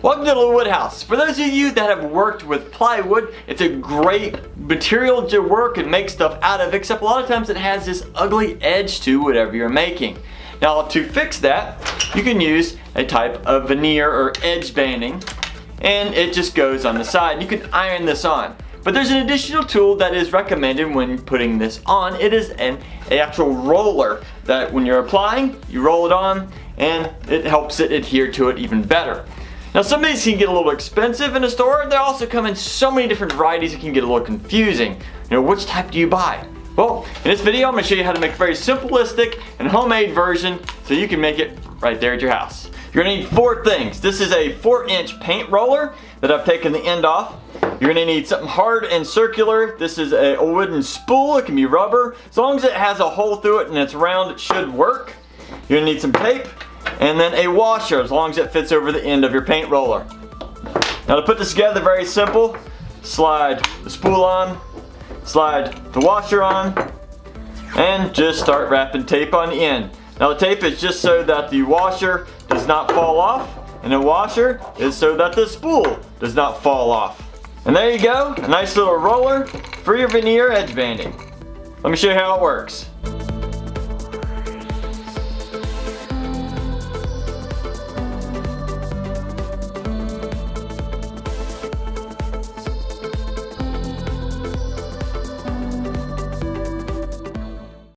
Welcome to the Wood House. For those of you that have worked with plywood, it's a great material to work and make stuff out of, except a lot of times it has this ugly edge to whatever you're making. Now to fix that, you can use a type of veneer or edge banding, and it just goes on the side. You can iron this on. But there's an additional tool that is recommended when putting this on. It is an actual roller that when you're applying, you roll it on and it helps it adhere to it even better. Now some of these can get a little expensive in a store. They also come in so many different varieties it can get a little confusing. You know, which type do you buy? Well, in this video I'm going to show you how to make a very simplistic and homemade version so you can make it right there at your house. You're going to need 4 things. This is a 4-inch paint roller that I've taken the end off. You're going to need something hard and circular. This is a wooden spool. It can be rubber. As long as it has a hole through it and it's round, it should work. You're going to need some tape and then a washer as long as it fits over the end of your paint roller. Now to put this together, very simple. Slide the spool on, slide the washer on, and just start wrapping tape on the end. Now the tape is just so that the washer does not fall off, and the washer is so that the spool does not fall off. And there you go, a nice little roller for your veneer edge banding. Let me show you how it works.